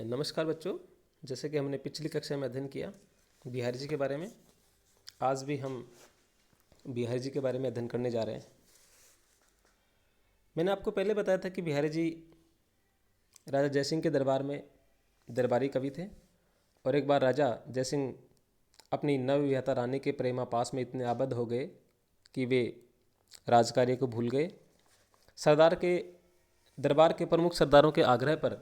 नमस्कार बच्चों। जैसे कि हमने पिछली कक्षा में अध्ययन किया बिहारी जी के बारे में, आज भी हम बिहारी जी के बारे में अध्ययन करने जा रहे हैं। मैंने आपको पहले बताया था कि बिहारी जी राजा जयसिंह के दरबार में दरबारी कवि थे और एक बार राजा जयसिंह अपनी नवविवाहिता रानी के प्रेमापास में इतने आबद्ध हो गए कि वे राजकार्य को भूल गए। सरदार के दरबार के प्रमुख सरदारों के आग्रह पर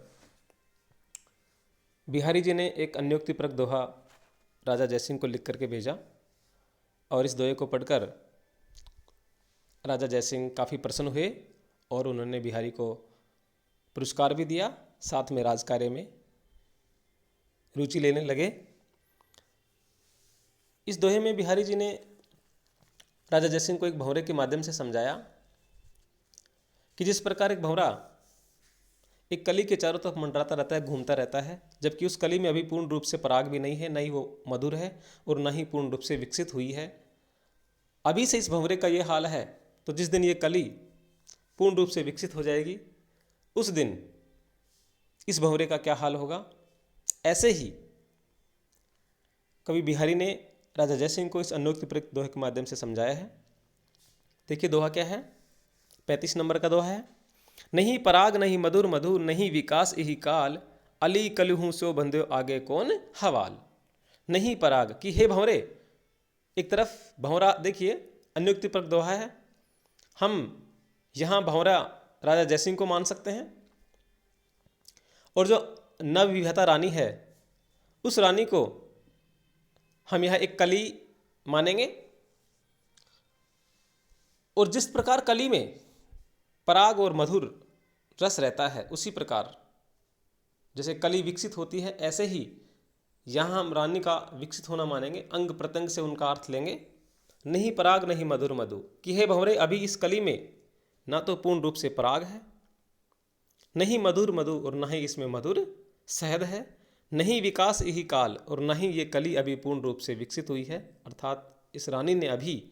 बिहारी जी ने एक अन्योक्तिपरक दोहा राजा जयसिंह को लिख करके भेजा और इस दोहे को पढ़कर राजा जयसिंह काफ़ी प्रसन्न हुए और उन्होंने बिहारी को पुरस्कार भी दिया, साथ में राजकार्य में रुचि लेने लगे। इस दोहे में बिहारी जी ने राजा जयसिंह को एक भंवरे के माध्यम से समझाया कि जिस प्रकार एक भंवरा एक कली के चारों तरफ मंडराता रहता है, घूमता रहता है, जबकि उस कली में अभी पूर्ण रूप से पराग भी नहीं है, न ही वो मधुर है और न ही पूर्ण रूप से विकसित हुई है। अभी से इस भंवरे का ये हाल है, तो जिस दिन ये कली पूर्ण रूप से विकसित हो जाएगी उस दिन इस भंवरे का क्या हाल होगा। ऐसे ही कवि बिहारी ने राजा जयसिंह को इस अन्योक्तिपरक दोहे के माध्यम से समझाया है। देखिए दोहा क्या है, 35 नंबर का दोहा है। नहीं पराग नहीं मधुर मधुर, नहीं विकास यही काल, अली कलहू सो बंध्यो आगे कौन हवाल। नहीं पराग कि हे भंवरे, एक तरफ भंवरा, देखिए अन्योक्तिपरक दोहा है, हम यहाँ भंवरा राजा जयसिंह को मान सकते हैं और जो नवविवाहिता रानी है उस रानी को हम यहाँ एक कली मानेंगे। और जिस प्रकार कली में पराग और मधुर रस रहता है, उसी प्रकार जैसे कली विकसित होती है, ऐसे ही यहाँ हम रानी का विकसित होना मानेंगे, अंग प्रत्यंग से उनका अर्थ लेंगे। नहीं पराग नहीं मधुर मधु कि हे भंवरे, अभी इस कली में ना तो पूर्ण रूप से पराग है, नहीं मधुर मधु और न ही इसमें मधुर शहद है, नहीं विकास यही काल और न ही ये कली अभी पूर्ण रूप से विकसित हुई है। अर्थात इस रानी ने अभी,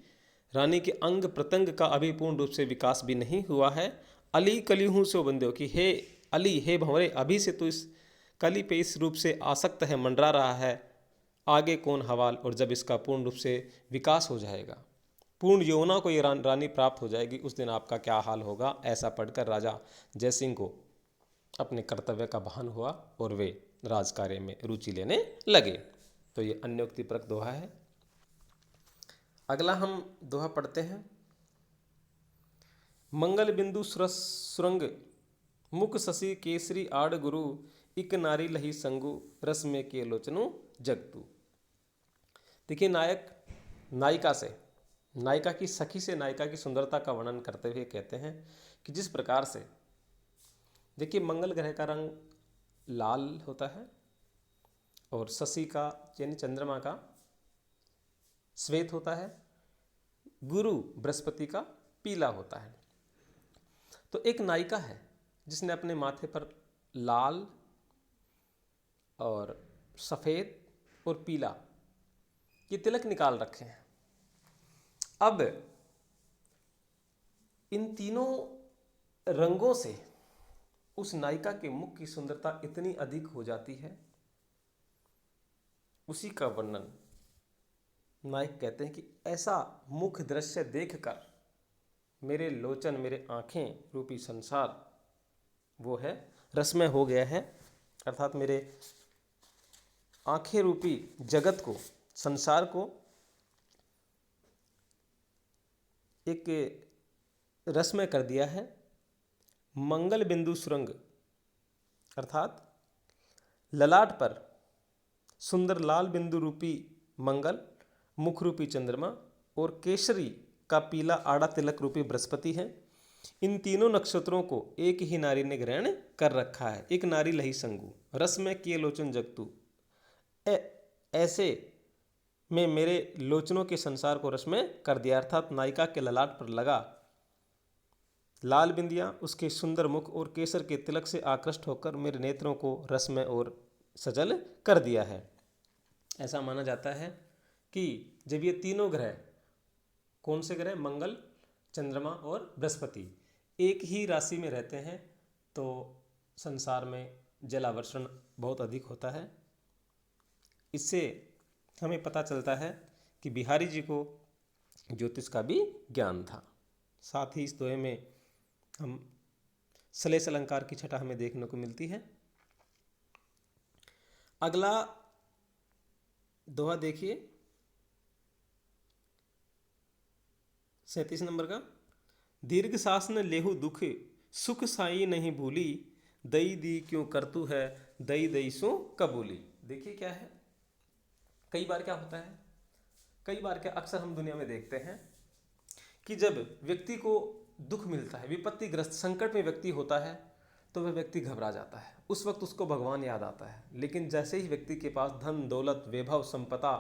रानी के अंग प्रत्यंग का अभी पूर्ण रूप से विकास भी नहीं हुआ है। अली कलिहूँ सो बंध्यो कि हे अली, हे भंवरे, अभी से तो इस कली पे इस रूप से आसक्त है, मंडरा रहा है, आगे कौन हवाल, और जब इसका पूर्ण रूप से विकास हो जाएगा, पूर्ण यौवना को ये रानी प्राप्त हो जाएगी, उस दिन आपका क्या हाल होगा। ऐसा पढ़कर राजा जयसिंह को अपने कर्तव्य का भान हुआ और वे राजकार्य में रुचि लेने लगे। तो ये अन्योक्तिपरक दोहा है। अगला हम दोहा पढ़ते हैं। मंगल बिंदु सुरंग, मुख शशि केसरी आड़ गुरु, इक नारी लही संगु, रस में के लोचनु जगतु। देखिए नायक नायिका से, नायिका की सखी से नायिका की सुंदरता का वर्णन करते हुए कहते हैं कि जिस प्रकार से, देखिए मंगल ग्रह का रंग लाल होता है और शशि का यानी चंद्रमा का श्वेत होता है, गुरु बृहस्पति का पीला होता है। तो एक नायिका है जिसने अपने माथे पर लाल और सफ़ेद और पीला ये तिलक निकाल रखे हैं। अब इन तीनों रंगों से उस नायिका के मुख की सुंदरता इतनी अधिक हो जाती है, उसी का वर्णन नायक कहते हैं कि ऐसा मुख दृश्य देखकर मेरे लोचन, मेरे आँखें रूपी संसार वो है रसमय हो गया है। अर्थात मेरे आँखें रूपी जगत को, संसार को एक रसमय कर दिया है। मंगल बिंदु सुरंग अर्थात ललाट पर सुंदर लाल बिंदु रूपी मंगल, मुख रूपी चंद्रमा और केसरी का पीला आड़ा तिलक रूपी बृहस्पति है। इन तीनों नक्षत्रों को एक ही नारी ने ग्रहण कर रखा है। एक नारी लही संगु, रस में किए लोचन जगतु। ऐसे में मेरे लोचनों के संसार को रस में कर दिया। अर्थात नायिका के ललाट पर लगा लाल बिंदियाँ, उसके सुंदर मुख और केसर के तिलक से आकृष्ट होकर मेरे नेत्रों को रसमय और सजल कर दिया है। ऐसा माना जाता है कि जब ये तीनों ग्रह, कौन से ग्रह, मंगल, चंद्रमा और बृहस्पति, एक ही राशि में रहते हैं तो संसार में जलावर्षण बहुत अधिक होता है। इससे हमें पता चलता है कि बिहारी जी को ज्योतिष का भी ज्ञान था। साथ ही इस दोहे में हम श्लेष अलंकार की छटा हमें देखने को मिलती है। अगला दोहा देखिए 37 नंबर का। दीर्घ सांस न लेहु दुख, सुख साई नहीं भूली, दई दी क्यों करतु है, दई दई सो कबूली। देखिए क्या है, कई बार क्या होता है, कई बार क्या अक्सर हम दुनिया में देखते हैं कि जब व्यक्ति को दुख मिलता है, विपत्तिग्रस्त संकट में व्यक्ति होता है, तो वह व्यक्ति घबरा जाता है। उस वक्त उसको भगवान याद आता है। लेकिन जैसे ही व्यक्ति के पास धन दौलत वैभव संपदा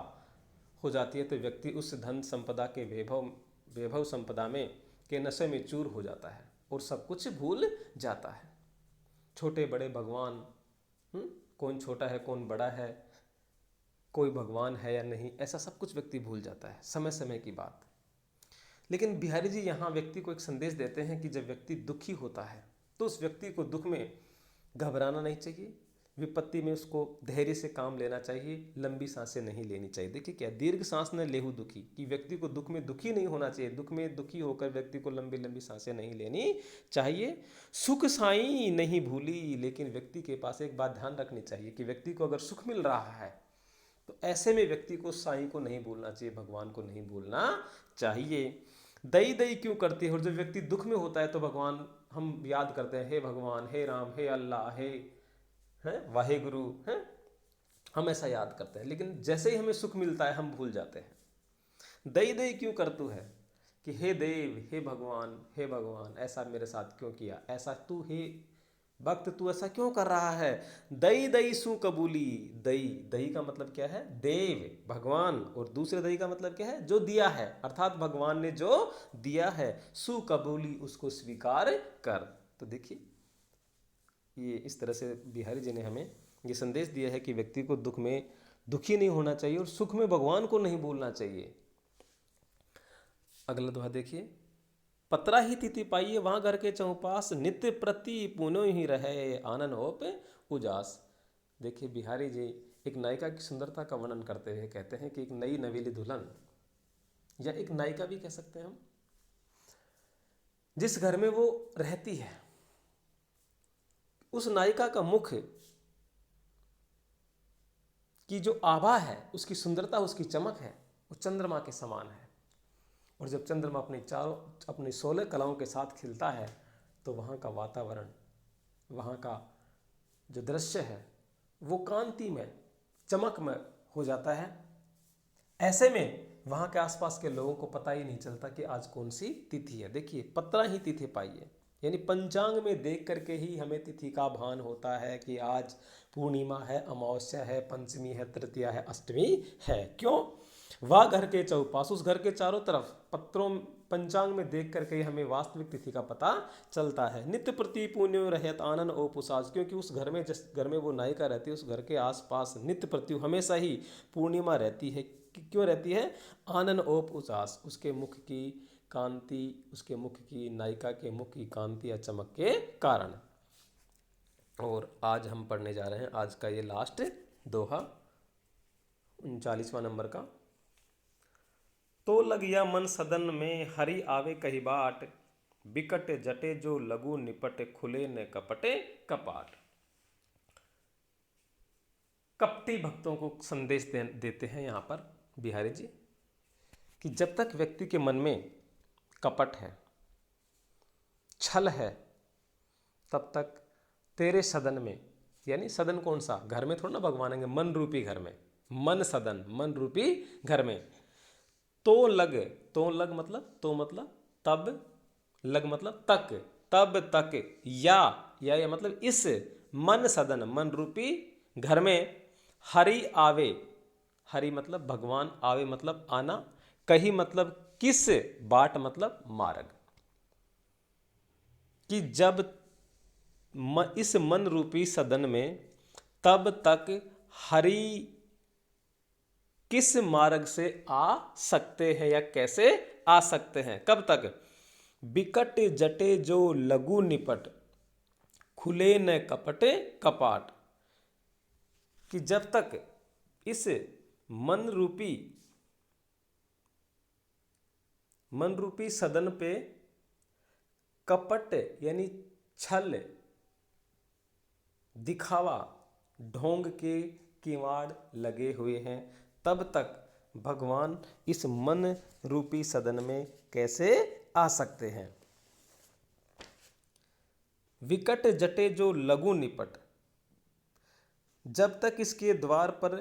हो जाती है, तो व्यक्ति उस धन संपदा के वैभव संपदा में के नशे में चूर हो जाता है और सब कुछ भूल जाता है। छोटे बड़े भगवान, कौन छोटा है कौन बड़ा है, कोई भगवान है या नहीं, ऐसा सब कुछ व्यक्ति भूल जाता है, समय समय की बात। लेकिन बिहारी जी यहाँ व्यक्ति को एक संदेश देते हैं कि जब व्यक्ति दुखी होता है तो उस व्यक्ति को दुख में घबराना नहीं चाहिए, विपत्ति में उसको धैर्य से काम लेना चाहिए, लंबी सांसें नहीं लेनी चाहिए। देखिए क्या, दीर्घ सांस न लेहु दुखी, कि व्यक्ति को दुख में दुखी नहीं होना चाहिए, दुख में दुखी होकर व्यक्ति को लंबी लंबी सांसें नहीं लेनी चाहिए। सुख साई नहीं भूली, लेकिन व्यक्ति के पास एक बात ध्यान रखनी चाहिए कि व्यक्ति को अगर सुख मिल रहा है तो ऐसे में व्यक्ति को साईं को नहीं भूलना चाहिए, भगवान को नहीं भूलना चाहिए। दई दई क्यों करती है, और जब व्यक्ति दुख में होता है तो भगवान हम याद करते हैं, हे भगवान, हे राम, हे अल्लाह, हे वाहे गुरु, हैं, हम ऐसा याद करते हैं। लेकिन जैसे ही हमें सुख मिलता है हम भूल जाते हैं। दई दई क्यों करतु है, कि हे देव, हे भगवान ऐसा मेरे साथ क्यों किया, ऐसा तू हे भक्त तू ऐसा क्यों कर रहा है। दई दई सु कबूली, दई दई का मतलब क्या है, देव भगवान, और दूसरे दई का मतलब क्या है, जो दिया है, अर्थात भगवान ने जो दिया है, सु कबूली उसको स्वीकार कर। तो देखिए ये इस तरह से बिहारी जी ने हमें ये संदेश दिया है कि व्यक्ति को दुख में दुखी नहीं होना चाहिए और सुख में भगवान को नहीं भूलना चाहिए। अगला दोहा देखिए, पतरा ही तिथि पाइए वहाँ घर के चौपास, नित्य प्रति पुनो ही रहे आनंद ओप उजास। देखिए बिहारी जी एक नायिका की सुंदरता का वर्णन करते हुए कहते हैं कि एक नई नवीली दुल्हन, या एक नायिका भी कह सकते हैं हम, जिस घर में वो रहती है उस नायिका का मुख की जो आभा है, उसकी सुंदरता, उसकी चमक है, वो चंद्रमा के समान है। और जब चंद्रमा अपनी 16 कलाओं के साथ खिलता है तो वहाँ का वातावरण, वहाँ का जो दृश्य है वो कांति में, चमक में हो जाता है। ऐसे में वहाँ के आसपास के लोगों को पता ही नहीं चलता कि आज कौन सी तिथि है। देखिए पतरा ही तिथि पाइए, यानी पंचांग में देख करके ही हमें तिथि का भान होता है कि आज पूर्णिमा है, अमावस्या है, पंचमी है, तृतीया है, अष्टमी है। क्यों? वह घर के चौपास, उस घर के चारों तरफ पत्रों पंचांग में देख करके हमें वास्तविक तिथि का पता चलता है। नित्य प्रति पुण्य रहत आनंद ओपुसाज, क्योंकि उस घर में, जिस घर में वो नायिका रहती है, उस घर के आसपास नित्य प्रति हमेशा ही पूर्णिमा रहती है। क्यों रहती है? आनंद ओप उसास, उसके मुख की कांति, उसके मुख की, नायिका के मुख की कांति या चमक के कारण। और आज हम पढ़ने जा रहे हैं आज का ये लास्ट दोहा 39वां नंबर का। तो लगिया मन सदन में हरि आवे कही बाट, बिकट जटे जो लगू निपट खुले न कपटे कपाट। कपटी भक्तों को संदेश देते हैं यहाँ पर बिहारी जी कि जब तक व्यक्ति के मन में कपट है, छल है, तब तक तेरे सदन में, यानी सदन कौन सा, घर में थोड़ा ना भगवान आएंगे, मन रूपी घर में, मन सदन, मन रूपी घर में। तो लग मतलब, तो मतलब तब, लग मतलब तक, तब तक, या मतलब इस मन सदन, मन रूपी घर में हरि आवे, हरि मतलब भगवान, आवे मतलब आना, कही मतलब किस, बाट मतलब मार्ग, कि जब इस मन रूपी सदन में तब तक हरि किस मार्ग से आ सकते हैं या कैसे आ सकते हैं, कब तक? बिकट जटे जो लघु निपट खुले न कपटे कपाट, कि जब तक इस मन रूपी सदन पे कपट यानी छल, दिखावा, ढोंग के किवाड़ लगे हुए हैं, तब तक भगवान इस मन रूपी सदन में कैसे आ सकते हैं। विकट जटे जो लगू निपट, जब तक इसके द्वार पर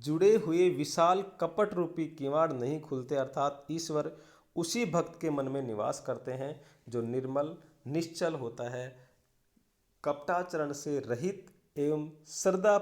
जुड़े हुए विशाल कपट रूपी किवाड़ नहीं खुलते, अर्थात ईश्वर उसी भक्त के मन में निवास करते हैं जो निर्मल निश्चल होता है, कपटाचरण से रहित एवं श्रद्धा